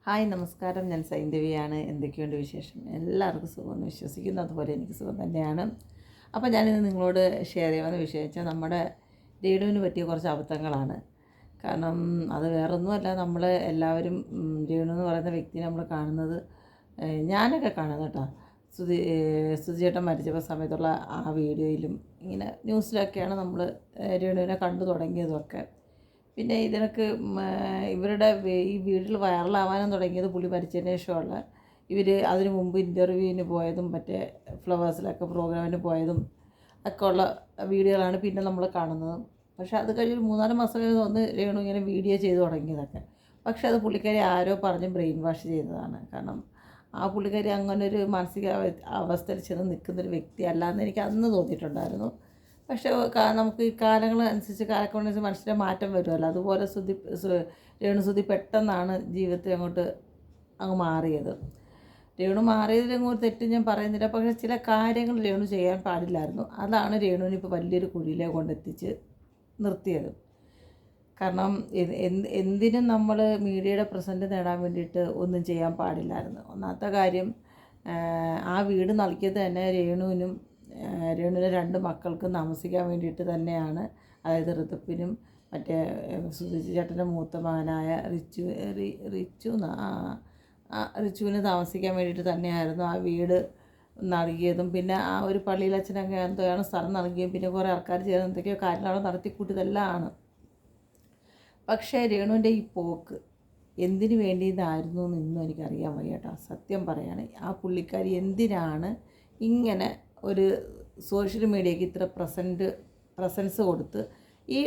Hi നമസ്കാരം, ഞാൻ സൈന്ധവിയാണ്. എന്തൊക്കെയുണ്ട് വിശേഷം? എല്ലാവർക്കും സുഖമെന്ന് വിശ്വസിക്കുന്നു. അതുപോലെ എനിക്ക് സുഖം തന്നെയാണ്. അപ്പോൾ ഞാനിന്ന് നിങ്ങളോട് ഷെയർ ചെയ്യാമെന്ന് വിചാരിച്ചാൽ നമ്മുടെ രേണുവിന് പറ്റിയ കുറച്ച് അബദ്ധങ്ങളാണ്. കാരണം അത് വേറൊന്നുമല്ല, നമ്മൾ എല്ലാവരും രേണു എന്ന് പറയുന്ന വ്യക്തിയെ നമ്മൾ കാണുന്നത്, ഞാനൊക്കെ കാണുന്നത് കേട്ടോ, സുധിചേട്ടൻ മരിച്ചപ്പോൾ സമയത്തുള്ള ആ വീഡിയോയിലും ഇങ്ങനെ ന്യൂസിലൊക്കെയാണ് നമ്മൾ രേണുവിനെ കണ്ടു തുടങ്ങിയതൊക്കെ. പിന്നെ ഇതിനൊക്കെ ഇവരുടെ ഈ വീട്ടിൽ വൈറലാവാനും തുടങ്ങിയത് പുള്ളി മരിച്ചതിന് ശേഷമുള്ള, ഇവർ അതിനു മുമ്പ് ഇൻ്റർവ്യൂവിന് പോയതും മറ്റേ ഫ്ലവേഴ്സിലൊക്കെ പ്രോഗ്രാമിന് പോയതും ഒക്കെ ഉള്ള വീഡിയോകളാണ് പിന്നെ നമ്മൾ കാണുന്നത്. പക്ഷേ അത് കഴിഞ്ഞ് 3-4 മാസം കഴിഞ്ഞ് തോന്നുന്നു രേണു ഇങ്ങനെ വീഡിയോ ചെയ്ത് തുടങ്ങിയതൊക്കെ. പക്ഷേ അത് പുള്ളിക്കാരി ആരോ പറഞ്ഞ് ബ്രെയിൻ വാഷ് ചെയ്തതാണ്. കാരണം ആ പുള്ളിക്കാരി അങ്ങനൊരു മാനസിക അവസ്ഥയിൽ ചെന്ന് നിൽക്കുന്നൊരു വ്യക്തിയല്ല എന്ന് എനിക്ക് അന്ന് തോന്നിയിട്ടുണ്ടായിരുന്നു. പക്ഷേ നമുക്ക് ഈ കാലങ്ങൾ അനുസരിച്ച് കാലക്രമേണ മനുഷ്യൻ്റെ മാറ്റം വരുമല്ലോ. അതുപോലെ രേണുസുതി പെട്ടെന്നാണ് ജീവിതത്തിൽ അങ്ങ് മാറിയത്. രേണു മാറിയതിലങ്ങോട്ട് തെറ്റ് ഞാൻ പറയുന്നില്ല. പക്ഷേ ചില കാര്യങ്ങൾ രേണു ചെയ്യാൻ പാടില്ലായിരുന്നു. അതാണ് രേണുവിന് ഇപ്പോൾ വലിയൊരു കുഴിയിലേക്ക് കൊണ്ടെത്തിച്ച് നിർത്തിയത്. കാരണം എന്തിനും നമ്മൾ മീഡിയയുടെ പ്രസൻറ്റ് നേടാൻ വേണ്ടിയിട്ട് ഒന്നും ചെയ്യാൻ പാടില്ലായിരുന്നു. ഒന്നാമത്തെ കാര്യം, ആ വീട് നൽകിയത് തന്നെ രേണുവിൻ്റെ 2 മക്കൾക്കും താമസിക്കാൻ വേണ്ടിയിട്ട് തന്നെയാണ്. അതായത് ഋതുപ്പിനും മറ്റേ സുധിചേട്ടൻ്റെ മൂത്ത മകനായ റിച്ചുവിന് താമസിക്കാൻ വേണ്ടിയിട്ട് തന്നെയായിരുന്നു ആ വീട് നൽകിയതും. പിന്നെ ആ ഒരു പള്ളിയിലച്ഛനൊക്കെ എന്തൊക്കെയാണ് സ്ഥലം നൽകിയും പിന്നെ കുറേ ആൾക്കാർ ചേർന്ന് എന്തൊക്കെയോ കാര്യങ്ങൾ അവിടെ നടത്തിക്കൂട്ടിയതെല്ലാം ആണ്. പക്ഷേ രേണുവിൻ്റെ ഈ പോക്ക് എന്തിനു വേണ്ടിയതായിരുന്നു എന്ന് ഇന്നും എനിക്കറിയാൻ വയ്യ കേട്ടോ, സത്യം പറയുകയാണ്. ആ പുള്ളിക്കാരി എന്തിനാണ് ഇങ്ങനെ ഒരു സോഷ്യൽ മീഡിയയ്ക്ക് ഇത്ര പ്രസൻസ് കൊടുത്ത് ഈ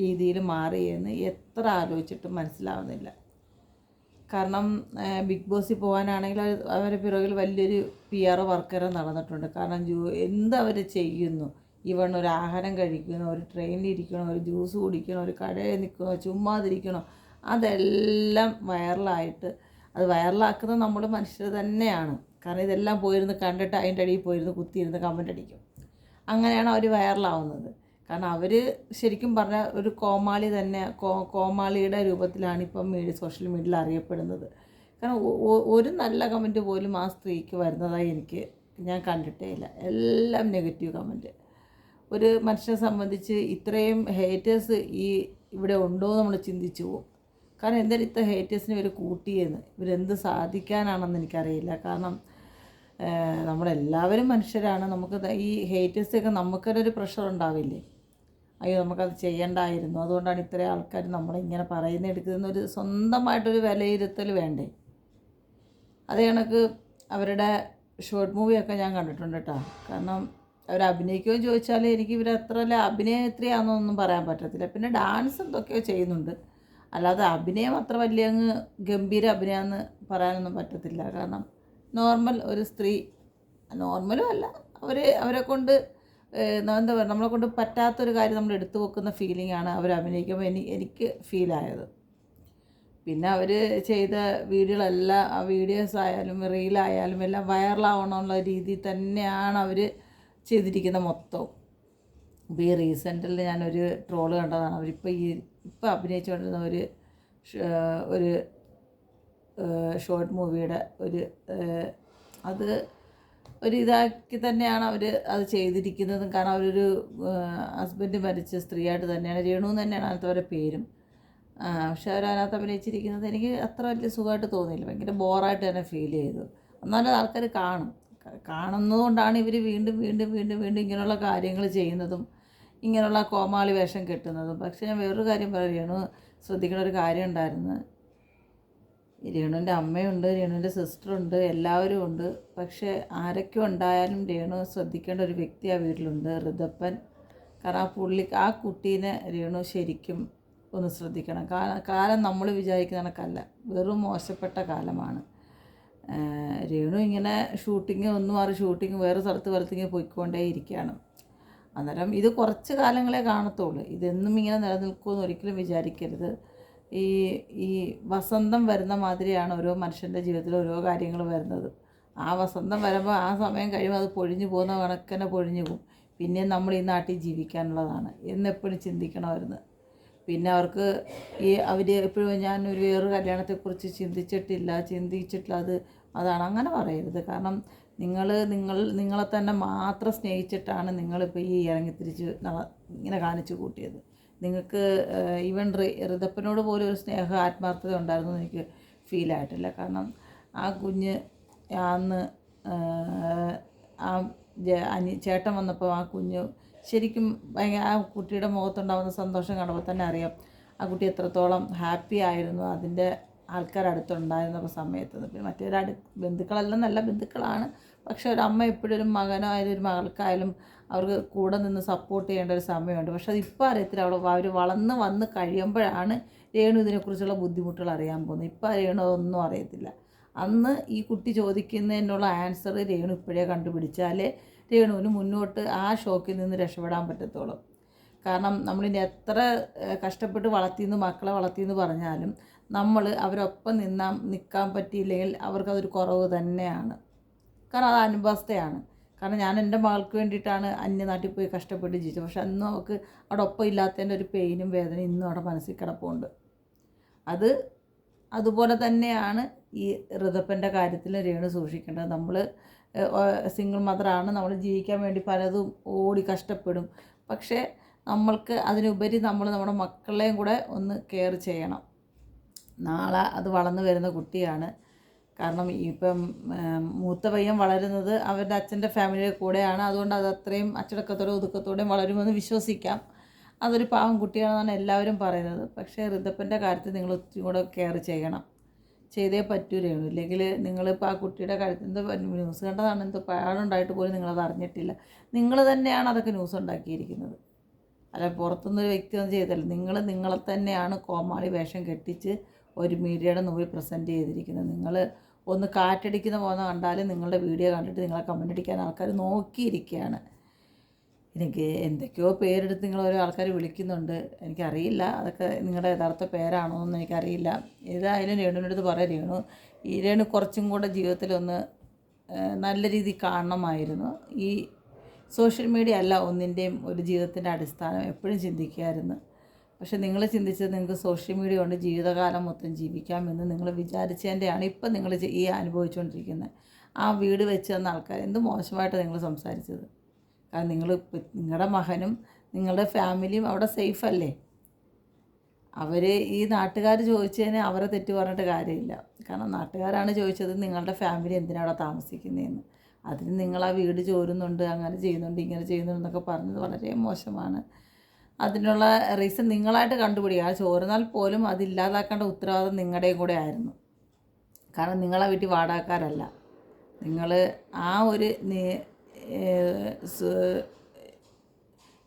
രീതിയിൽ മാറിയെന്ന് എത്ര ആലോചിച്ചിട്ടും മനസ്സിലാവുന്നില്ല. കാരണം ബിഗ് ബോസിൽ പോകാനാണെങ്കിൽ അവരുടെ പിറകിൽ വലിയൊരു PR വർക്കറെ നടന്നിട്ടുണ്ട്. കാരണം എന്തവർ ചെയ്യുന്നു, ഇവൺ ഒരു ആഹാരം കഴിക്കണോ, ഒരു ട്രെയിനിലിരിക്കണോ, ഒരു ജ്യൂസ് കുടിക്കണോ, ഒരു കടയിൽ നിൽക്കണോ, ചുമ്മാതിരിക്കണോ, അതെല്ലാം വൈറലായിട്ട്, അത് വൈറലാക്കുന്നത് നമ്മൾ മനുഷ്യർ തന്നെയാണ്. കാരണം ഇതെല്ലാം പോയിരുന്ന് കണ്ടിട്ട് അതിൻ്റെ അടിയിൽ പോയിരുന്ന് കുത്തിയിരുന്ന് കമൻ്റ് അടിക്കും. അങ്ങനെയാണ് അവർ വൈറലാവുന്നത്. കാരണം അവർ ശരിക്കും പറഞ്ഞാൽ ഒരു കോമാളി തന്നെ, കോമാളിയുടെ രൂപത്തിലാണ് ഇപ്പം സോഷ്യൽ മീഡിയയിൽ അറിയപ്പെടുന്നത്. കാരണം ഒരു നല്ല കമൻറ്റ് പോലും ആ സ്ത്രീക്ക് വരുന്നതായി ഞാൻ കണ്ടിട്ടേ ഇല്ല. എല്ലാം നെഗറ്റീവ് കമൻറ്റ്. ഒരു മനുഷ്യനെ സംബന്ധിച്ച് ഇത്രയും ഹേറ്റേഴ്സ് ഇവിടെ ഉണ്ടോ എന്ന് നമ്മൾ ചിന്തിച്ചു പോകും. കാരണം എന്തായാലും ഇത്ര ഹേറ്റേഴ്സിന് ഇവർ കൂട്ടിയെന്ന്, ഇവരെന്ത് സാധിക്കാനാണെന്ന് എനിക്കറിയില്ല. കാരണം നമ്മളെല്ലാവരും മനുഷ്യരാണ്. നമുക്ക് ഈ ഹേറ്റേഴ്സൊക്കെ നമുക്കൊരു പ്രഷർ ഉണ്ടാവില്ലേ, അയ്യോ നമുക്കത് ചെയ്യണ്ടായിരുന്നു, അതുകൊണ്ടാണ് ഇത്രയും ആൾക്കാർ നമ്മളിങ്ങനെ എടുക്കുന്നൊരു സ്വന്തമായിട്ടൊരു വിലയിരുത്തൽ വേണ്ടേ. അതേ കണക്ക് അവരുടെ ഷോർട്ട് മൂവിയൊക്കെ ഞാൻ കണ്ടിട്ടുണ്ട് കേട്ടോ. കാരണം അവർ അഭിനയിക്കുകയും ചോദിച്ചാൽ എനിക്ക് ഇവരത്രല്ല അഭിനേത്രിയാണെന്നൊന്നും പറയാൻ പറ്റത്തില്ല. പിന്നെ ഡാൻസ് എന്തൊക്കെയോ ചെയ്യുന്നുണ്ട്, അല്ലാതെ അഭിനയം അത്ര വലിയ അങ്ങ് ഗംഭീര അഭിനയമെന്ന് പറയാനൊന്നും പറ്റത്തില്ല. കാരണം നോർമൽ ഒരു സ്ത്രീ, നോർമലും അല്ല, അവരെ കൊണ്ട് എന്താ പറയുക, നമ്മളെ കൊണ്ട് പറ്റാത്തൊരു കാര്യം നമ്മൾ എടുത്തു വെക്കുന്ന ഫീലിംഗാണ് അവർ അഭിനയിക്കുമ്പോൾ എനിക്ക് ഫീലായത്. പിന്നെ അവർ ചെയ്ത വീഡിയോകളെല്ലാം, ആ വീഡിയോസ് ആയാലും റീലായാലും എല്ലാം വൈറലാവണമെന്നുള്ള രീതിയിൽ തന്നെയാണ് അവർ ചെയ്തിരിക്കുന്ന മൊത്തവും. ഇപ്പോൾ ഈ റീസെൻറ്റിൽ ഞാനൊരു ട്രോള് കണ്ടതാണ്. ഇപ്പോൾ അഭിനയിച്ചുകൊണ്ടിരുന്ന ഒരു ഷോർട്ട് മൂവിയുടെ അത് ഇതാക്കി തന്നെയാണ് അവർ അത് ചെയ്തിരിക്കുന്നത്. കാരണം അവരൊരു ഹസ്ബൻഡ് മരിച്ച സ്ത്രീയായിട്ട് തന്നെയാണ്, രേണു എന്ന് തന്നെയാണ് അതിനകത്തവരുടെ പേരും. പക്ഷെ അവരതിനകത്ത് അഭിനയിച്ചിരിക്കുന്നത് എനിക്ക് അത്ര വലിയ സുഖമായിട്ട് തോന്നിയില്ല. ഭയങ്കര ബോറായിട്ട് തന്നെ ഫീൽ ചെയ്തു. എന്നാലും ആൾക്കാർ കാണുന്നതുകൊണ്ടാണ് ഇവർ വീണ്ടും വീണ്ടും വീണ്ടും വീണ്ടും ഇങ്ങനെയുള്ള കാര്യങ്ങൾ ചെയ്യുന്നതും ഇങ്ങനെയുള്ള കോമാളി വേഷം കെട്ടുന്നതും. പക്ഷേ ഞാൻ വേറൊരു കാര്യം പറയുകയാണ്, ശ്രദ്ധിക്കേണ്ട ഒരു കാര്യം ഉണ്ടായിരുന്നു. രേണുവിൻ്റെ അമ്മയുണ്ട്, രേണുവിൻ്റെ സിസ്റ്ററുണ്ട്, എല്ലാവരും ഉണ്ട്. പക്ഷേ ആരൊക്കെ ഉണ്ടായാലും രേണു ശ്രദ്ധിക്കേണ്ട ഒരു വ്യക്തി ആ വീട്ടിലുണ്ട്, ഋതപ്പൻ. കാരണം ആ കുട്ടീനെ രേണു ശരിക്കും ഒന്ന് ശ്രദ്ധിക്കണം. കാലം നമ്മൾ വിചാരിക്കുന്ന കണക്കല്ല, വെറും മോശപ്പെട്ട കാലമാണ്. രേണു ഇങ്ങനെ ഷൂട്ടിങ് വേറെ സ്ഥലത്ത് പോയിക്കൊണ്ടേ ഇരിക്കുകയാണ്. അന്നേരം ഇത് കുറച്ച് കാലങ്ങളെ കാണത്തുള്ളൂ. ഇതെന്നും ഇങ്ങനെ നിലനിൽക്കുമെന്ന് ഒരിക്കലും വിചാരിക്കരുത്. ഈ വസന്തം വരുന്ന മാതിരിയാണ് ഓരോ മനുഷ്യൻ്റെ ജീവിതത്തിൽ ഓരോ കാര്യങ്ങൾ വരുന്നത്. ആ വസന്തം വരുമ്പോൾ ആ സമയം കഴിയുമ്പോൾ അത് പൊഴിഞ്ഞു പോകുന്ന കണക്കന്നെ പൊഴിഞ്ഞു പോകും. പിന്നെയും നമ്മൾ ഈ നാട്ടിൽ ജീവിക്കാനുള്ളതാണ് എന്നെപ്പോഴും ചിന്തിക്കണമായിരുന്നു. പിന്നെ അവർക്ക് അവർ എപ്പോഴും ഞാനൊരു വേറൊരു കല്യാണത്തെക്കുറിച്ച് ചിന്തിച്ചിട്ടില്ല അതാണ് അങ്ങനെ പറയരുത്. കാരണം നിങ്ങളെ തന്നെ മാത്രം സ്നേഹിച്ചിട്ടാണ് നിങ്ങളിപ്പോൾ ഈ ഇറങ്ങിത്തിരിച്ച് ഇങ്ങനെ കാണിച്ചു കൂട്ടിയത്. നിങ്ങൾക്ക് ഈവൻ ഋതപ്പനോട് പോലും ഒരു ആത്മാർത്ഥത ഉണ്ടായിരുന്നു എനിക്ക് ഫീലായിട്ടില്ല. കാരണം ആ കുഞ്ഞ് അന്ന് ആ ചേട്ടൻ വന്നപ്പോൾ ആ കുഞ്ഞ് ശരിക്കും ഭയങ്കര ആ കുട്ടിയുടെ മുഖത്തുണ്ടാകുന്ന സന്തോഷം കാണുമ്പോൾ തന്നെ അറിയാം ആ കുട്ടി എത്രത്തോളം ഹാപ്പി ആയിരുന്നു അതിൻ്റെ ആൾക്കാർ അടുത്തുണ്ടായിരുന്ന സമയത്ത്. പിന്നെ മറ്റൊരു ബന്ധുക്കളെല്ലാം നല്ല ബന്ധുക്കളാണ്. പക്ഷെ ഒരു അമ്മ എപ്പോഴും ഒരു മകനായാലും ഒരു മകൾക്കായാലും അവർക്ക് കൂടെ നിന്ന് സപ്പോർട്ട് ചെയ്യേണ്ട ഒരു സമയമുണ്ട്. പക്ഷെ അതിപ്പോൾ അറിയത്തില്ല. അവർ വളർന്ന് വന്ന് കഴിയുമ്പോഴാണ് രേണു ഇതിനെക്കുറിച്ചുള്ള ബുദ്ധിമുട്ടുകൾ അറിയാൻ പോകുന്നത്. ഇപ്പോൾ രേണു അതൊന്നും അറിയത്തില്ല. അന്ന് ഈ കുട്ടി ചോദിക്കുന്നതിനുള്ള ആൻസർ രേണു ഇപ്പോഴേ കണ്ടുപിടിച്ചാലേ രേണുവിന് മുന്നോട്ട് ആ ഷോക്കിൽ നിന്ന് രക്ഷപ്പെടാൻ പറ്റത്തുള്ളൂ. കാരണം നമ്മളിനി എത്ര കഷ്ടപ്പെട്ട് മക്കളെ വളർത്തിയെന്ന് പറഞ്ഞാലും നമ്മൾ അവരൊപ്പം നിൽക്കാൻ പറ്റിയില്ലെങ്കിൽ അവർക്കതൊരു കുറവ് തന്നെയാണ്. കാരണം അത് അനുഭവസ്ഥയാണ്. കാരണം ഞാൻ എൻ്റെ മകൾക്ക് വേണ്ടിയിട്ടാണ് അന്യനാട്ടിൽ പോയി കഷ്ടപ്പെട്ട് ജീവിച്ചത്. പക്ഷെ അന്നും അവൾക്ക് അവിടെ ഒപ്പം ഇല്ലാത്തതിൻ്റെ ഒരു പെയിനും വേദനയും ഇന്നും അവിടെ മനസ്സിൽ കിടപ്പുണ്ട്. അതുപോലെ തന്നെയാണ് ഈ ഋതപ്പൻ്റെ കാര്യത്തിൽ രേണു സൂക്ഷിക്കേണ്ടത്. നമ്മൾ സിംഗിൾ മദറാണ്, നമ്മൾ ജീവിക്കാൻ വേണ്ടി പലതും ഓടി കഷ്ടപ്പെടും. പക്ഷേ നമ്മൾക്ക് അതിനുപരി നമ്മുടെ മക്കളെയും കൂടെ ഒന്ന് കെയർ ചെയ്യണം. നാളെ അത് വളർന്നു വരുന്ന കുട്ടിയാണ്. കാരണം ഇപ്പം മൂത്ത പയ്യൻ വളരുന്നത് അവരുടെ അച്ഛൻ്റെ ഫാമിലിയുടെ കൂടെയാണ്. അതുകൊണ്ട് അത് അത്രയും അച്ചടക്കത്തോടെ ഒതുക്കത്തോടെയും വളരുമെന്ന് വിശ്വസിക്കാം. അതൊരു പാവം കുട്ടിയാണെന്നാണ് എല്ലാവരും പറയുന്നത്. പക്ഷേ ഋതപ്പൻ്റെ കാര്യത്തിൽ നിങ്ങൾ ഒത്തിരി കൂടെ കെയർ ചെയ്തേ പറ്റൂ രേണു. ഇല്ലെങ്കിൽ നിങ്ങളിപ്പോൾ ആ കുട്ടിയുടെ കാര്യത്തിൽ ന്യൂസ് കണ്ടതാണ്, പാടുണ്ടായിട്ട് പോലും നിങ്ങളത് അറിഞ്ഞിട്ടില്ല. നിങ്ങൾ തന്നെയാണ് അതൊക്കെ ന്യൂസ് ഉണ്ടാക്കിയിരിക്കുന്നത്. അല്ല പുറത്തുനിന്നൊരു വ്യക്തി ഒന്നും ചെയ്തല്ല. നിങ്ങളെ തന്നെയാണ് കോമാളി വേഷം കെട്ടിച്ച് ഒരു മീഡിയയുടെ മുമ്പിൽ പ്രസൻറ്റ് ചെയ്തിരിക്കുന്നത്. നിങ്ങൾ ഒന്ന് കാറ്റടിക്കുന്ന പോലെ കണ്ടാലും നിങ്ങളുടെ വീഡിയോ കണ്ടിട്ട് നിങ്ങളെ കമൻ്റ് അടിക്കാൻ ആൾക്കാർ നോക്കിയിരിക്കുകയാണ്. എനിക്ക് എന്തൊക്കെയോ പേരെടുത്ത് ഓരോ ആൾക്കാർ വിളിക്കുന്നുണ്ട്. എനിക്കറിയില്ല അതൊക്കെ നിങ്ങളുടെ യഥാർത്ഥ പേരാണോ എന്ന് എനിക്കറിയില്ല. ഏതായാലും രേണുവിൻ്റെ അടുത്ത് പറയാം, രേണു കുറച്ചും കൂടെ ജീവിതത്തിലൊന്ന് നല്ല രീതിയിൽ കാണണമായിരുന്നു. ഈ സോഷ്യൽ മീഡിയ അല്ല ഒന്നിൻ്റെയും ഒരു ജീവിതത്തിൻ്റെ അടിസ്ഥാനം. എപ്പോഴും ചിന്തിക്കുമായിരുന്നു. പക്ഷെ നിങ്ങൾ ചിന്തിച്ചത് നിങ്ങൾക്ക് സോഷ്യൽ മീഡിയ കൊണ്ട് ജീവിതകാലം മൊത്തം ജീവിക്കാമെന്ന് നിങ്ങൾ വിചാരിച്ചതിൻ്റെയാണ് ഇപ്പം നിങ്ങൾ ഈ അനുഭവിച്ചുകൊണ്ടിരിക്കുന്നത്. ആ വീട് വെച്ച് തന്ന ആൾക്കാർ എന്ത് മോശമായിട്ട് നിങ്ങൾ സംസാരിച്ചത്. കാരണം നിങ്ങളുടെ മകനും നിങ്ങളുടെ ഫാമിലിയും അവിടെ സേഫല്ലേ. ഈ നാട്ടുകാർ ചോദിച്ചതിന് അവരെ തെറ്റ് പറഞ്ഞിട്ട് കാര്യമില്ല. കാരണം നാട്ടുകാരാണ് ചോദിച്ചത് നിങ്ങളുടെ ഫാമിലി എന്തിനാണ് അവിടെ താമസിക്കുന്നതെന്ന്. അതിന് നിങ്ങൾ ആ വീട് ചോരുന്നുണ്ട്, അങ്ങനെ ചെയ്യുന്നുണ്ട്, ഇങ്ങനെ ചെയ്യുന്നുണ്ട് എന്നൊക്കെ പറഞ്ഞത് വളരെ മോശമാണ്. അതിനുള്ള റീസൺ നിങ്ങളായിട്ട് കണ്ടുപിടിക്കുക. ആ ചോരുന്നാൽ പോലും അതില്ലാതാക്കേണ്ട ഉത്തരവാദിത്വം നിങ്ങളുടെയും കൂടെ ആയിരുന്നു. കാരണം നിങ്ങളെ വീട്ടിൽ വാടകക്കാരല്ല. നിങ്ങൾ ആ ഒരു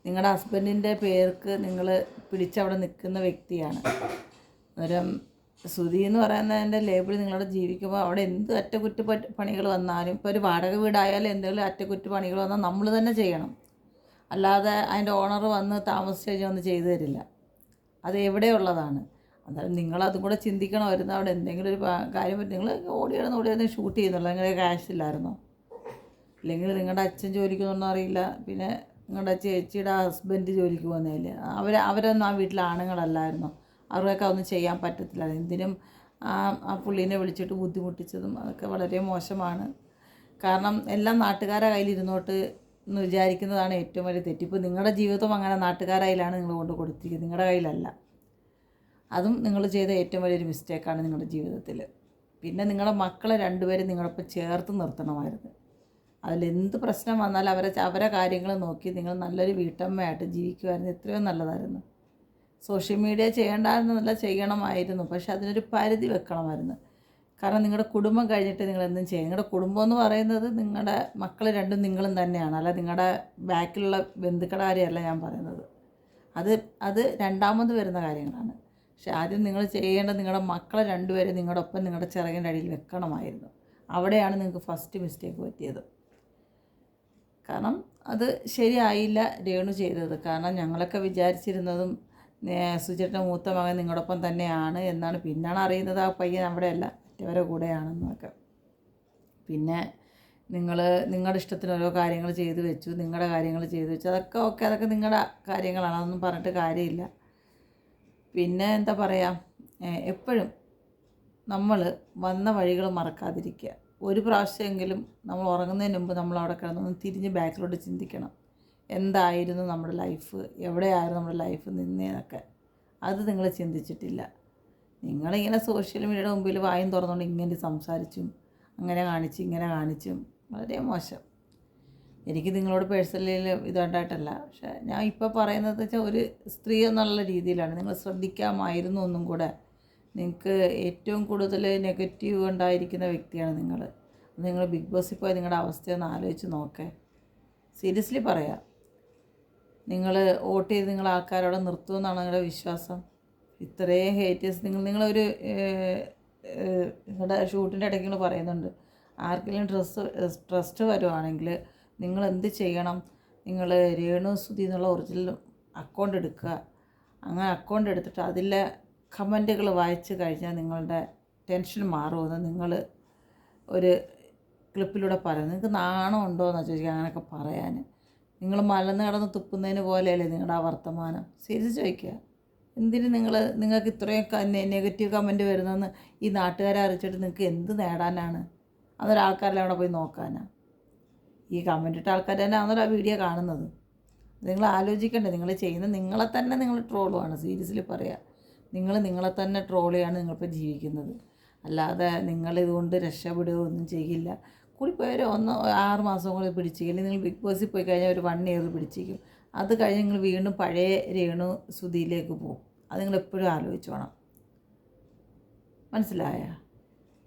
നിങ്ങളുടെ ഹസ്ബൻഡിൻ്റെ പേർക്ക് നിങ്ങൾ പിടിച്ചവിടെ നിൽക്കുന്ന വ്യക്തിയാണ്. അന്നേരം സുധി എന്ന് പറയുന്നതിൻ്റെ ലേബിൾ നിങ്ങളവിടെ ജീവിക്കുമ്പോൾ അവിടെ എന്ത് അറ്റകുറ്റപ്പണികൾ വന്നാലും ഇപ്പോൾ ഒരു വാടക വീടായാലും എന്തെങ്കിലും അറ്റകുറ്റപ്പണികൾ വന്നാൽ നമ്മൾ തന്നെ ചെയ്യണം. അല്ലാതെ അതിൻ്റെ ഓണർ വന്ന് താമസിച്ച് കഴിഞ്ഞാൽ ഒന്നും ചെയ്തു തരില്ല. അത് എവിടെയുള്ളതാണ്. അന്നേരം നിങ്ങളതും കൂടെ ചിന്തിക്കണം. വരുന്ന അവിടെ എന്തെങ്കിലും ഒരു കാര്യം പറ്റും നിങ്ങൾ ഓടിയായിരുന്നു ഷൂട്ട് ചെയ്യുന്നുള്ളൂ. നിങ്ങളുടെ ക്യാഷ് ഇല്ലായിരുന്നോ? ഇല്ലെങ്കിൽ നിങ്ങളുടെ അച്ഛൻ ജോലിക്ക് പോകുന്നോ അറിയില്ല. പിന്നെ നിങ്ങളുടെ ചേച്ചിയുടെ ഹസ്ബൻഡ് ജോലിക്ക് പോകുന്നതിൽ അവരൊന്നും ആ വീട്ടിലെ ആണുങ്ങളല്ലായിരുന്നോ? അവർക്കൊക്കെ ഒന്നും ചെയ്യാൻ പറ്റത്തില്ല. എന്തിനും ആ പുള്ളീനെ വിളിച്ചിട്ട് ബുദ്ധിമുട്ടിച്ചതും അതൊക്കെ വളരെ മോശമാണ്. കാരണം എല്ലാം നാട്ടുകാരുടെ കയ്യിലിരുന്നോട്ട് എന്ന് വിചാരിക്കുന്നതാണ് ഏറ്റവും വലിയ തെറ്റ്. ഇപ്പോൾ നിങ്ങളുടെ ജീവിതം അങ്ങനെ നാട്ടുകാരുടെ കയ്യിലാണ് നിങ്ങൾ കൊണ്ട് കൊടുത്തിരിക്കുന്നത്, നിങ്ങളുടെ കയ്യിലല്ല. അതും നിങ്ങൾ ചെയ്ത ഏറ്റവും വലിയൊരു മിസ്റ്റേക്കാണ് നിങ്ങളുടെ ജീവിതത്തിൽ. പിന്നെ നിങ്ങളുടെ മക്കളെ രണ്ടുപേരും നിങ്ങളൊപ്പം ചേർത്ത് നിർത്തണമായിരുന്നു. അതിലെന്ത് പ്രശ്നം വന്നാലും അവരെ കാര്യങ്ങൾ നോക്കി നിങ്ങൾ നല്ലൊരു വീട്ടമ്മയായിട്ട് ജീവിക്കുമായിരുന്നു. എത്രയോ നല്ലതായിരുന്നു. സോഷ്യൽ മീഡിയ ചെയ്യണ്ടായിരുന്നല്ല, ചെയ്യണമായിരുന്നു. പക്ഷെ അതിനൊരു പരിധി വെക്കണമായിരുന്നു. കാരണം നിങ്ങളുടെ കുടുംബം കഴിഞ്ഞിട്ട് നിങ്ങളെന്തും ചെയ്യും. നിങ്ങളുടെ കുടുംബം എന്ന് പറയുന്നത് നിങ്ങളുടെ മക്കൾ രണ്ടും നിങ്ങളും തന്നെയാണ്. അല്ല നിങ്ങളുടെ ബാക്കിലുള്ള ബന്ധുക്കളുടെ കാര്യമല്ല ഞാൻ പറയുന്നത്. അത് രണ്ടാമത് വരുന്ന കാര്യങ്ങളാണ്. പക്ഷെ ആദ്യം നിങ്ങൾ ചെയ്യേണ്ടത് നിങ്ങളുടെ മക്കളെ രണ്ടുപേരും നിങ്ങളുടെ ഒപ്പം നിങ്ങളുടെ ചിറകിൻ്റെ അടിയിൽ വെക്കണമായിരുന്നു. അവിടെയാണ് നിങ്ങൾക്ക് ഫസ്റ്റ് മിസ്റ്റേക്ക് പറ്റിയത്. കാരണം അത് ശരിയായില്ല രേണു ചെയ്തത്. കാരണം ഞങ്ങളൊക്കെ വിചാരിച്ചിരുന്നതും സുചേട്ടൻ്റെ മൂത്ത മകൻ നിങ്ങളോടൊപ്പം തന്നെയാണ് എന്നാണ്. പിന്നാണ് അറിയുന്നത് ആ പയ്യൻ അവിടെയല്ല, മറ്റവരെ കൂടെയാണെന്നൊക്കെ. പിന്നെ നിങ്ങളുടെ ഇഷ്ടത്തിന് ഓരോ കാര്യങ്ങൾ ചെയ്തു വെച്ചു, നിങ്ങളുടെ കാര്യങ്ങൾ ചെയ്തു വെച്ചു. അതൊക്കെ നിങ്ങളുടെ കാര്യങ്ങളാണ്, അതൊന്നും പറഞ്ഞിട്ട് കാര്യമില്ല. പിന്നെ എന്താ പറയുക, എപ്പോഴും നമ്മൾ വന്ന വഴികൾ മറക്കാതിരിക്കുക. ഒരു പ്രാവശ്യമെങ്കിലും നമ്മൾ ഉറങ്ങുന്നതിന് മുമ്പ് നമ്മൾ അവിടെ കിടന്നൊന്ന് തിരിഞ്ഞ് ബാക്കിലോട്ട് ചിന്തിക്കണം. എന്തായിരുന്നു നമ്മുടെ ലൈഫ്, എവിടെയായിരുന്നു നമ്മുടെ ലൈഫ് നിന്നേന്നൊക്കെ. അത് നിങ്ങൾ ചിന്തിച്ചിട്ടില്ല. നിങ്ങളിങ്ങനെ സോഷ്യൽ മീഡിയയുടെ മുമ്പിൽ വായും തുറന്നുകൊണ്ട് ഇങ്ങനെ സംസാരിച്ചും അങ്ങനെ കാണിച്ചും ഇങ്ങനെ കാണിച്ചും വളരെ മോശം. എനിക്ക് നിങ്ങളോട് പേഴ്സണലി ഇതുണ്ടായിട്ടല്ല, പക്ഷേ ഞാൻ ഇപ്പോൾ പറയുന്നത് വെച്ചാൽ ഒരു സ്ത്രീ എന്നുള്ള രീതിയിലാണ്. നിങ്ങൾ ശ്രദ്ധിക്കാമായിരുന്നു ഒന്നും കൂടെ. നിങ്ങൾക്ക് ഏറ്റവും കൂടുതൽ നെഗറ്റീവ് ഉണ്ടായിരിക്കുന്ന വ്യക്തിയാണ് നിങ്ങൾ. നിങ്ങൾ ബിഗ് ബോസിൽ പോയി നിങ്ങളുടെ അവസ്ഥയൊന്ന് ആലോചിച്ച് നോക്കേ. സീരിയസ്ലി പറയാം. നിങ്ങൾ വോട്ട് ചെയ്ത് നിങ്ങൾ ആൾക്കാരവിടെ നിർത്തുമെന്നാണ് നിങ്ങളുടെ വിശ്വാസം? ഇത്രയും ഹേറ്റേഴ്സ് നിങ്ങളൊരു നിങ്ങളുടെ ഷൂട്ടിൻ്റെ ഇടയ്ക്ക് നിങ്ങൾ പറയുന്നുണ്ട്, ആർക്കെങ്കിലും ട്രസ്റ്റ് വരുവാണെങ്കിൽ നിങ്ങൾ എന്ത് ചെയ്യണം, നിങ്ങൾ രേണു സുധി എന്നുള്ള ഒറിജിനൽ അക്കൗണ്ട് എടുക്കുക. അങ്ങനെ അക്കൗണ്ട് എടുത്തിട്ട് അതിലെ കമൻറ്റുകൾ വായിച്ച് കഴിഞ്ഞാൽ നിങ്ങളുടെ ടെൻഷൻ മാറുമെന്ന് നിങ്ങൾ ഒരു ക്ലിപ്പിലൂടെ പറയുന്നത്. നിങ്ങൾക്ക് നാണം ഉണ്ടോ എന്ന് ചോദിക്കുക അങ്ങനെയൊക്കെ പറയാൻ. നിങ്ങൾ മലന്ന് കിടന്ന് തുപ്പുന്നതിന് പോലെയല്ലേ നിങ്ങളുടെ ആ വർത്തമാനം? സീരിയസ് ചോദിക്കുക. എന്തിന് നിങ്ങൾക്ക് ഇത്രയും നെഗറ്റീവ് കമൻറ്റ് വരുന്നതെന്ന് ഈ നാട്ടുകാരെ അറിയിച്ചിട്ട് നിങ്ങൾക്ക് എന്ത് നേടാനാണ്? അതൊരാൾക്കാരെല്ലാം അവിടെ പോയി നോക്കാനാണ്? ഈ കമൻറ്റ് ഇട്ട ആൾക്കാർ തന്നെ ആണല്ലോ ആ വീഡിയോ കാണുന്നത്. നിങ്ങൾ ആലോചിക്കണ്ടേ? നിങ്ങൾ ചെയ്യുന്നത് നിങ്ങളെ തന്നെ നിങ്ങൾ ട്രോളുമാണ്. സീരിയസ്ലി പറയുക, നിങ്ങളെ തന്നെ ട്രോൾ ചെയ്യാണ് നിങ്ങളിപ്പോൾ ജീവിക്കുന്നത്. അല്ലാതെ നിങ്ങളിതുകൊണ്ട് രക്ഷപ്പെടുകയോ ഒന്നും ചെയ്യില്ല. കൂടിപ്പോയൊരു 6 മാസം കൂടി പിടിച്ചിരിക്കും. നിങ്ങൾ ബിഗ് ബോസിൽ പോയി കഴിഞ്ഞാൽ ഒരു 1 ഇയർ പിടിച്ചിരിക്കും. അത് കഴിഞ്ഞ് നിങ്ങൾ വീണ്ടും പഴയ രേണു സുധിയിലേക്ക് പോകും. അത് നിങ്ങളെപ്പോഴും ആലോചിച്ചോണം. മനസ്സിലായ?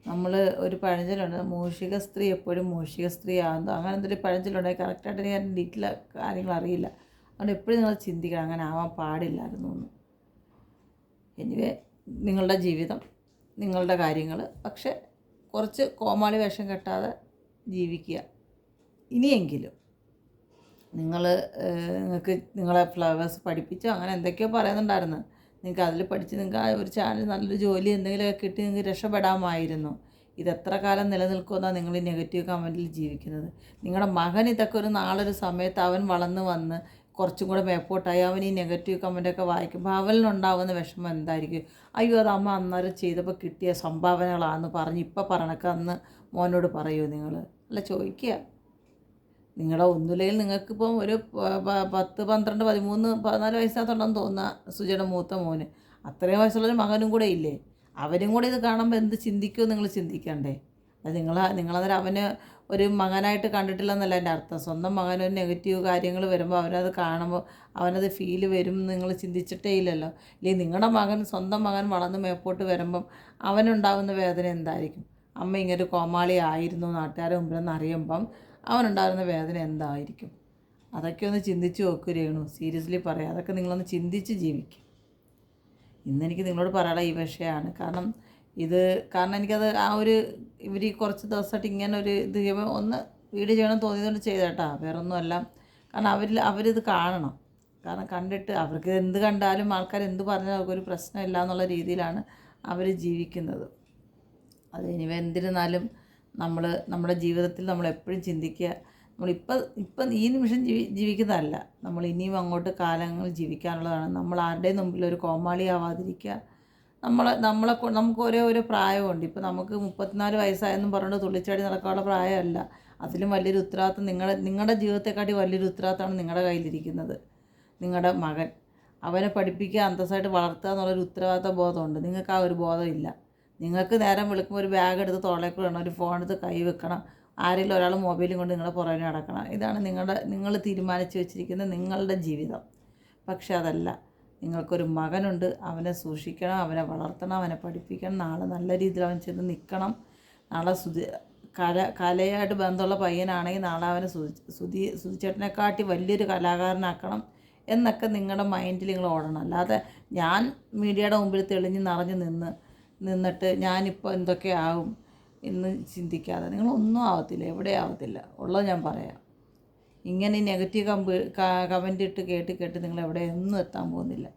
നമ്മൾ ഒരു പഴഞ്ചൊല്ലുണ്ട്, മൂഷിക സ്ത്രീ എപ്പോഴും മൂഷിക സ്ത്രീ ആകുന്നു. അങ്ങനെ എന്തൊരു പഴഞ്ചൊല്ലുണ്ടായി. കറക്റ്റായിട്ട് എനിക്ക് ഡീറ്റെയിൽ കാര്യങ്ങൾ അറിയില്ല. അതുകൊണ്ട് എപ്പോഴും നിങ്ങൾ ചിന്തിക്കണം, അങ്ങനെ ആവാൻ പാടില്ലായിരുന്നു എന്ന്. എനിവേ, നിങ്ങളുടെ ജീവിതം, നിങ്ങളുടെ കാര്യങ്ങൾ, പക്ഷെ കുറച്ച് കോമാളി വേഷം കെട്ടാതെ ജീവിക്കുക. ഇനിയെങ്കിലും നിങ്ങൾക്ക് നിങ്ങളെ ഫ്ലവേഴ്സ് പഠിപ്പിച്ചോ അങ്ങനെ എന്തൊക്കെയോ പറയുന്നുണ്ടായിരുന്നു. നിങ്ങൾക്ക് അതിൽ പഠിച്ച് നിങ്ങൾക്ക് ആ ഒരു ചാനൽ നല്ലൊരു ജോലി എന്തെങ്കിലുമൊക്കെ കിട്ടി നിങ്ങൾക്ക് രക്ഷപ്പെടാമായിരുന്നു. ഇതെത്ര കാലം നിലനിൽക്കുമെന്നാണ് നിങ്ങൾ ഈ നെഗറ്റീവ് കമൻറ്റിൽ ജീവിക്കുന്നത്? നിങ്ങളുടെ മകൻ ഇതൊക്കെ ഒരു നാളൊരു സമയത്ത് അവൻ വളർന്ന് വന്ന് കുറച്ചും കൂടെ മേപ്പോട്ടായി അവൻ ഈ നെഗറ്റീവ് കമൻറ്റൊക്കെ വായിക്കുമ്പോൾ അവനുണ്ടാവുന്ന വിഷമം എന്തായിരിക്കും? അയ്യോ, അത് അമ്മ അന്നേരം ചെയ്തപ്പോൾ കിട്ടിയ സംഭാവനകളാണെന്ന് പറഞ്ഞ് ഇപ്പം പറയണക്ക് അന്ന് മോനോട് പറയുമോ നിങ്ങൾ? അല്ല, ചോദിക്കുക. നിങ്ങളുടെ ഒന്നുമില്ലെങ്കിൽ നിങ്ങൾക്കിപ്പം ഒരു 10, 12, 13, 14 വയസ്സകത്തുണ്ടെന്ന് തോന്നുക സുജയുടെ മൂത്ത മോന്. അത്രയും വയസ്സുള്ളൊരു മകനും കൂടെ ഇല്ലേ? അവരും കൂടെ ഇത് കാണുമ്പോൾ എന്ത് ചിന്തിക്കുമോ നിങ്ങൾ ചിന്തിക്കണ്ടേ? അത് നിങ്ങളന്നേരം അവന് ഒരു മകനായിട്ട് കണ്ടിട്ടില്ലെന്നല്ല എൻ്റെ അർത്ഥം. സ്വന്തം മകനൊരു നെഗറ്റീവ് കാര്യങ്ങൾ വരുമ്പോൾ അവനത് കാണുമ്പോൾ അവനത് ഫീല് വരും എന്ന് നിങ്ങൾ ചിന്തിച്ചിട്ടേ ഇല്ലല്ലോ. ഇല്ലെങ്കിൽ നിങ്ങളുടെ സ്വന്തം മകൻ വളർന്ന് മേപ്പോട്ട് വരുമ്പം അവനുണ്ടാകുന്ന വേദന എന്തായിരിക്കും? അമ്മ ഇങ്ങനൊരു കോമാളി ആയിരുന്നു നാട്ടുകാരുടെ മുമ്പിലെന്ന് അറിയുമ്പം അവനുണ്ടാകുന്ന വേദന എന്തായിരിക്കും? അതൊക്കെ ഒന്ന് ചിന്തിച്ച് നോക്കൂ രേണു. സീരിയസ്ലി പറയാം, അതൊക്കെ നിങ്ങളൊന്ന് ചിന്തിച്ച് ജീവിക്കും. ഇന്നെനിക്ക് നിങ്ങളോട് പറയാനുള്ള ഈ വിഷയമാണ്. കാരണം എനിക്കത് ഇവർ കുറച്ച് ദിവസമായിട്ട് ഇങ്ങനെ ഒരു ഇത് ചെയ്യുമ്പോൾ ഒന്ന് വീഡിയോ ചെയ്യണം തോന്നിയതുകൊണ്ട് ചെയ്തേട്ടാ, വേറൊന്നുമല്ല. കാരണം അവരിത് കാണണം. കാരണം കണ്ടിട്ട് അവർക്ക് എന്ത് കണ്ടാലും ആൾക്കാർ എന്ത് പറഞ്ഞാൽ അവർക്കൊരു പ്രശ്നമില്ല എന്നുള്ള രീതിയിലാണ് അവർ ജീവിക്കുന്നത്. അത് എന്തിരുന്നാലും നമ്മുടെ ജീവിതത്തിൽ നമ്മളെപ്പോഴും ചിന്തിക്കുക, ഇപ്പം ഈ നിമിഷം ജീവിക്കുന്നതല്ല, നമ്മൾ ഇനിയും അങ്ങോട്ട് കാലങ്ങൾ ജീവിക്കാനുള്ളതാണ്. നമ്മൾ ആരുടെയും മുമ്പിൽ ഒരു കോമാളിയാവാതിരിക്കുക. നമുക്ക് ഓരോ പ്രായമുണ്ട്. ഇപ്പം നമുക്ക് 34 വയസ്സായെന്നും പറഞ്ഞുകൊണ്ട് തുള്ളിച്ചാടി നടക്കാനുള്ള പ്രായമല്ല. അതിലും വലിയൊരു ഉത്തരവാദിത്വം നിങ്ങളുടെ ജീവിതത്തെക്കാട്ടി വലിയൊരു ഉത്തരവാദിത്തമാണ് നിങ്ങളുടെ കയ്യിലിരിക്കുന്നത്. നിങ്ങളുടെ മകൻ, അവനെ പഠിപ്പിക്കുക, അന്തസ്സായിട്ട് വളർത്തുക എന്നുള്ളൊരു ഉത്തരവാദിത്വ ബോധമുണ്ട്. നിങ്ങൾക്ക് ആ ഒരു ബോധമില്ല. നിങ്ങൾക്ക് നേരം വെളുക്കുമ്പോൾ ഒരു ബാഗ് എടുത്ത് തോളേക്കൂടെ ഇടണം, ഒരു ഫോൺ എടുത്ത് കൈ വെക്കണം, ആരെങ്കിലും ഒരാൾ മൊബൈലും കൊണ്ട് നിങ്ങളുടെ പുറകെ നടക്കണം. ഇതാണ് നിങ്ങൾ തീരുമാനിച്ച് വെച്ചിരിക്കുന്ന നിങ്ങളുടെ ജീവിതം. പക്ഷെ അതല്ല. നിങ്ങൾക്കൊരു മകനുണ്ട്, അവനെ സൂക്ഷിക്കണം, അവനെ വളർത്തണം, അവനെ പഠിപ്പിക്കണം. നാളെ നല്ല രീതിയിൽ അവൻ ചെന്ന് നിൽക്കണം. നാളെ കലയായിട്ട് ബന്ധമുള്ള പയ്യനാണെങ്കിൽ നാളെ അവനെ സുധിച്ചേട്ടനെക്കാട്ടി വലിയൊരു കലാകാരനാക്കണം എന്നൊക്കെ നിങ്ങളുടെ മൈൻഡിൽ നിങ്ങൾ ഓടണം. അല്ലാതെ ഞാൻ മീഡിയയുടെ മുമ്പിൽ തെളിഞ്ഞ് നിറഞ്ഞ് നിന്നിട്ട് ഞാനിപ്പോൾ എന്തൊക്കെയാവും എന്ന് ചിന്തിക്കാതെ നിങ്ങളൊന്നും ആവത്തില്ല, എവിടെ ആവത്തില്ല. ഉള്ളത് ഞാൻ പറയാം. ഇങ്ങനെ നെഗറ്റീവ് കമൻ്റ് ഇട്ട് കേട്ട് നിങ്ങൾ എവിടെയൊന്നും എത്താൻ പോകുന്നില്ല.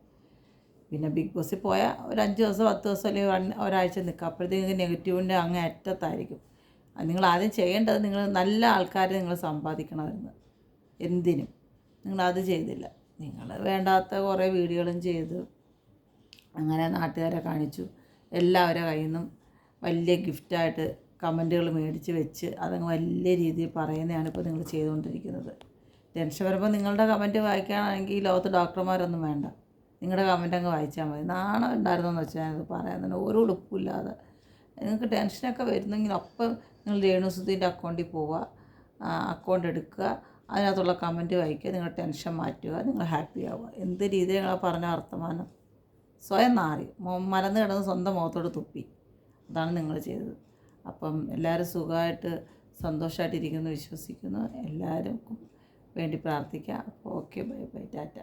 പിന്നെ ബിഗ് ബോസിൽ പോയാൽ ഒരു 5 ദിവസം 10 ദിവസം അല്ലെങ്കിൽ ഒരാഴ്ച നിൽക്കുക. അപ്പോഴത്തേക്ക് നെഗറ്റീവിൻ്റെ അങ്ങേ അറ്റത്തായിരിക്കും. നിങ്ങൾ ആദ്യം ചെയ്യേണ്ടത് നിങ്ങൾ നല്ല ആൾക്കാരെ നിങ്ങൾ സമ്പാദിക്കണമായിരുന്നു. എന്തിനും നിങ്ങളത് ചെയ്തില്ല. നിങ്ങൾ വേണ്ടാത്ത കുറേ വീഡിയോകളും ചെയ്ത് അങ്ങനെ നാട്ടുകാരെ കാണിച്ചു. എല്ലാവരുടെ കയ്യിൽ നിന്നും വലിയ ഗിഫ്റ്റായിട്ട് കമൻറ്റുകൾ മേടിച്ച് വെച്ച് അതങ്ങ് വലിയ രീതിയിൽ പറയുന്നതാണ് ഇപ്പോൾ നിങ്ങൾ ചെയ്തുകൊണ്ടിരിക്കുന്നത്. ടെൻഷൻ വരുമ്പോൾ നിങ്ങളുടെ കമൻറ്റ് വായിക്കുകയാണെങ്കിൽ ഈ ലോകത്ത് ഡോക്ടർമാരൊന്നും വേണ്ട, നിങ്ങളുടെ കമൻറ്റ് അങ്ങ് വായിച്ചാൽ മതി. നാണം ഉണ്ടായിരുന്നെന്ന് വെച്ചാൽ ഞാനത് പറയാൻ തന്നെ ഒരു ഉളുപ്പില്ലാതെ. നിങ്ങൾക്ക് ടെൻഷനൊക്കെ വരുന്നെങ്കിൽ അപ്പം നിങ്ങൾ രേണുസുധീൻ്റെ അക്കൗണ്ടിൽ പോവുക, അക്കൗണ്ട് എടുക്കുക, അതിനകത്തുള്ള കമൻറ്റ് വായിക്കുക, നിങ്ങളുടെ ടെൻഷൻ മാറ്റുക, നിങ്ങൾ ഹാപ്പി ആവുക. എന്ത് രീതിയിൽ നിങ്ങളെ പറഞ്ഞ വർത്തമാനം. സ്വയം നാറി മലന്ന് കിടന്ന് സ്വന്തം മുഖത്തോട് തുപ്പി. അതാണ് നിങ്ങൾ ചെയ്തത്. അപ്പം എല്ലാവരും സുഖമായിട്ട് സന്തോഷമായിട്ടിരിക്കുന്നു വിശ്വസിക്കുന്നു. എല്ലാവരും വേണ്ടി പ്രാർത്ഥിക്കുക. അപ്പോൾ ഓക്കെ, ബൈ ബൈ, ടാറ്റ.